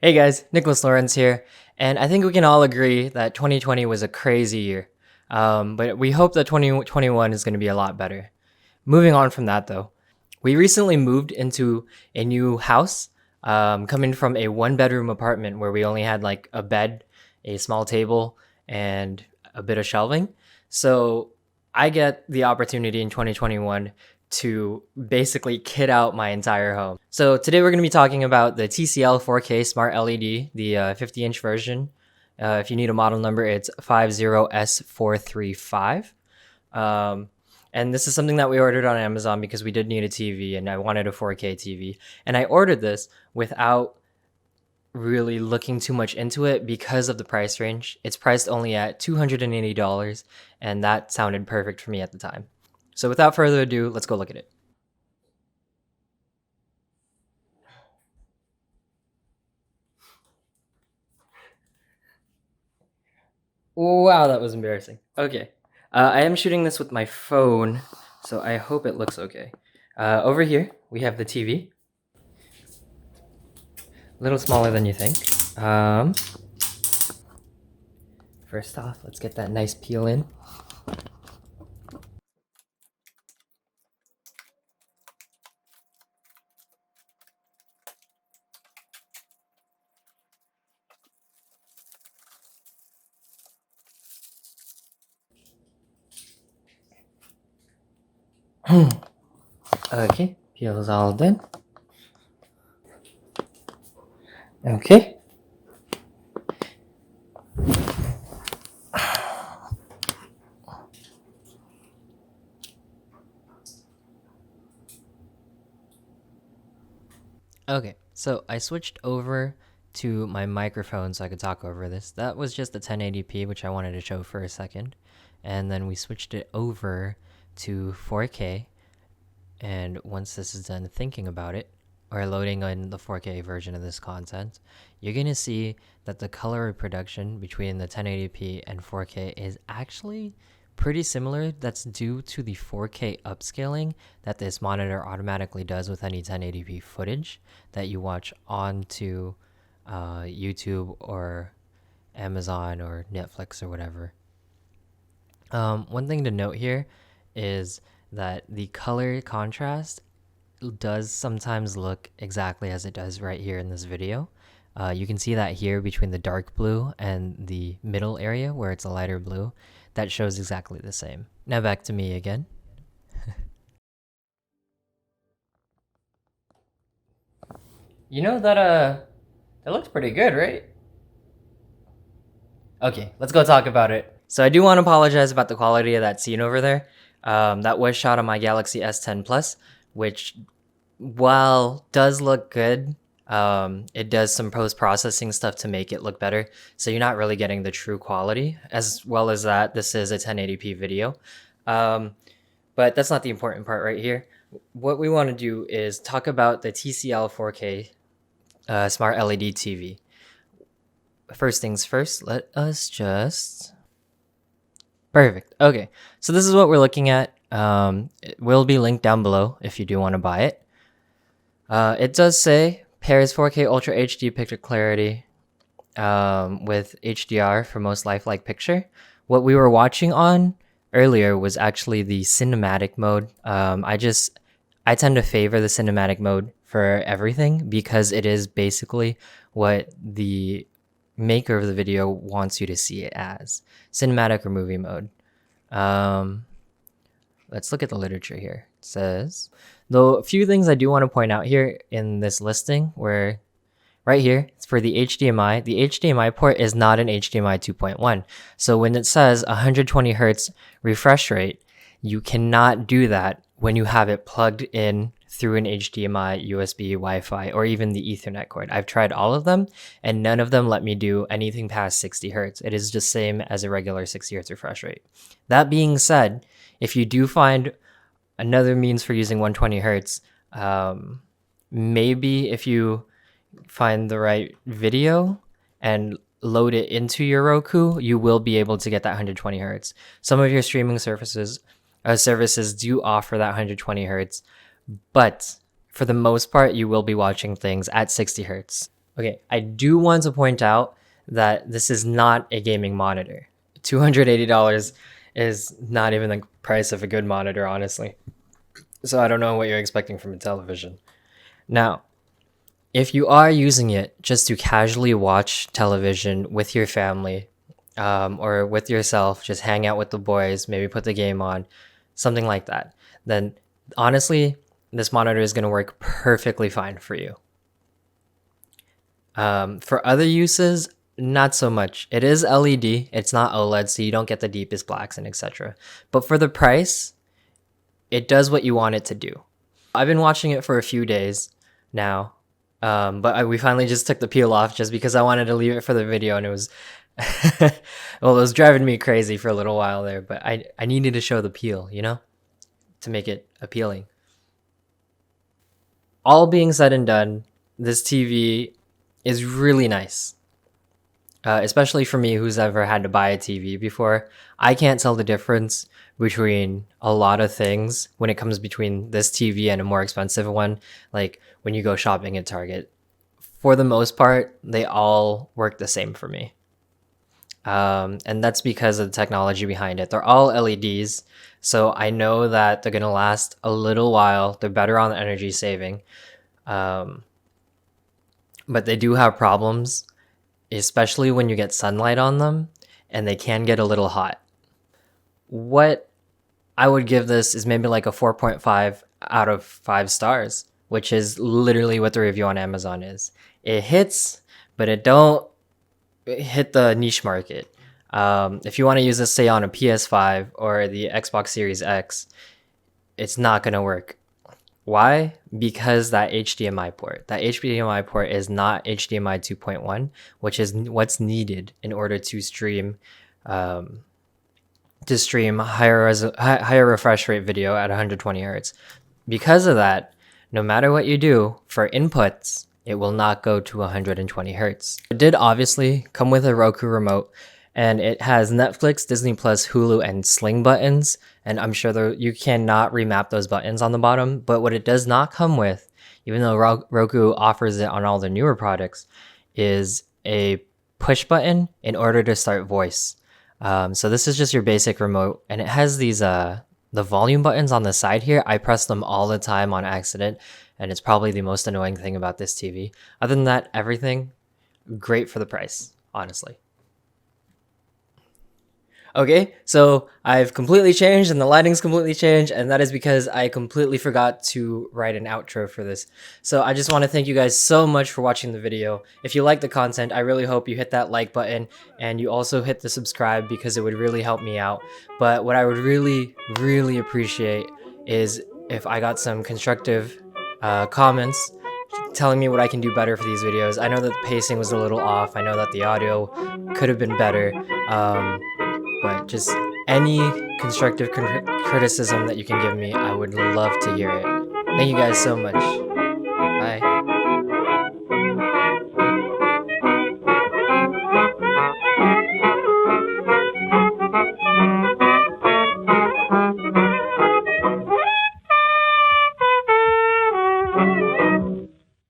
Hey guys, Lawrence here, and I think we can all agree that 2020 was a crazy year. But we hope that 2021 is going to be a lot better. Moving on from that though, we recently moved into a new house, coming from a one bedroom apartment where we only had like a bed, a small table, and a bit of shelving. So I get the opportunity in 2021 to basically kit out my entire home. So today we're going to be talking about the TCL 4K Smart LED, the 50-inch version. If you need a model number, it's 50S435. Um, and this is something that we ordered on Amazon because we did need a TV and I wanted a 4K TV. And I ordered this without really looking too much into it because of the price range. It's priced only at $280, and that sounded perfect for me at the time. So without further ado, let's go look at it. Wow, that was embarrassing. Okay. I am shooting this with my phone, so I hope it looks okay. Over here, we have the TV. A little smaller than you think. First off, let's get that nice peel in. Okay, peel is all done. Okay. Okay, so I switched over to my microphone so I could talk over this. That was just the 1080p, which I wanted to show for a second. And then we switched it over to 4K. And once this is done thinking about it, or loading on the 4K version of this content, you're going to see that the color reproduction between the 1080p and 4K is actually pretty similar. That's due to the 4K upscaling that this monitor automatically does with any 1080p footage that you watch onto YouTube or Amazon or Netflix or whatever. One thing to note here is that the color contrast does sometimes look exactly as it does right here in this video. You can see that here between the dark blue and the middle area where it's a lighter blue. That shows exactly the same. Now back to me again. You know that looks pretty good, right? Okay, let's go talk about it. So I do want to apologize about the quality of that scene over there. That was shot on my Galaxy S10 Plus, which, while does look good, it does some post-processing stuff to make it look better. So you're not really getting the true quality. As well as that, this is a 1080p video. But that's not the important part right here. What we want to do is talk about the TCL 4K Smart LED TV. First things first, let us just... Perfect. Okay, so this is what we're looking at. It will be linked down below if you do want to buy it. It does say pairs 4K Ultra HD picture clarity with HDR for most lifelike picture. What we were watching on earlier was actually the cinematic mode. I tend to favor the cinematic mode for everything because it is basically what the maker of the video wants you to see it as, cinematic or movie mode. Let's look at the literature here. It says, though a few things I do want to point out here in this listing, where right here, it's for the HDMI port is not an HDMI 2.1. So when it says 120 hertz refresh rate, you cannot do that when you have it plugged in through an HDMI, USB, Wi-Fi, or even the Ethernet cord. I've tried all of them, and none of them let me do anything past 60 hertz. It is just same as a regular 60 hertz refresh rate. That being said, if you do find another means for using 120 hertz, maybe if you find the right video and load it into your Roku, you will be able to get that 120 hertz. Some of your streaming services do offer that 120 hertz, but for the most part, you will be watching things at 60 hertz. Okay, I do want to point out that this is not a gaming monitor. $280 is not even the price of a good monitor, honestly. So I don't know what you're expecting from a television. Now, if you are using it just to casually watch television with your family, or with yourself, just hang out with the boys, maybe put the game on, something like that, then honestly, this monitor is going to work perfectly fine for you. For other uses, not so much. It is LED, it's not OLED, so you don't get the deepest blacks and etc. But for the price, it does what you want it to do. I've been watching it for a few days now, but we finally just took the peel off just because I wanted to leave it for the video, and it was well, it was driving me crazy for a little while there, but I needed to show the peel, you know, to make it appealing. All being said and done, this TV is really nice. Especially for me who's ever had to buy a TV before. I can't tell the difference between a lot of things when it comes between this TV and a more expensive one, like when you go shopping at Target. For the most part, they all work the same for me. And that's because of the technology behind it. They're all LEDs, so I know that they're gonna last a little while. They're better on the energy saving, but they do have problems, especially when you get sunlight on them, and they can get a little hot. What I would give this is maybe like a 4.5 out of 5 stars, which is literally what the review on Amazon is. It hits, but it don't hit the niche market. If you want to use this, say, on a PS5 or the Xbox Series X, it's not going to work. Why? Because that HDMI port. That HDMI port is not HDMI 2.1, which is what's needed in order to stream higher refresh rate video at 120 hertz. Because of that, no matter what you do for inputs, it will not go to 120 hertz. It did obviously come with a Roku Remote, and it has Netflix, Disney Plus, Hulu, and Sling buttons. And I'm sure you cannot remap those buttons on the bottom. But what it does not come with, even though Roku offers it on all the newer products, is a push button in order to start voice. So this is just your basic remote, and it has these the volume buttons on the side here. I press them all the time on accident, and it's probably the most annoying thing about this TV. Other than that, everything great for the price, honestly. Okay, so I've completely changed and the lighting's completely changed, and that is because I completely forgot to write an outro for this. So I just want to thank you guys so much for watching the video. If you like the content, I really hope you hit that like button and you also hit the subscribe, because it would really help me out. But what I would really, really appreciate is if I got some constructive comments telling me what I can do better for these videos. I know that the pacing was a little off. I know that the audio could have been better. But just any constructive criticism that you can give me, I would love to hear it. Thank you guys so much.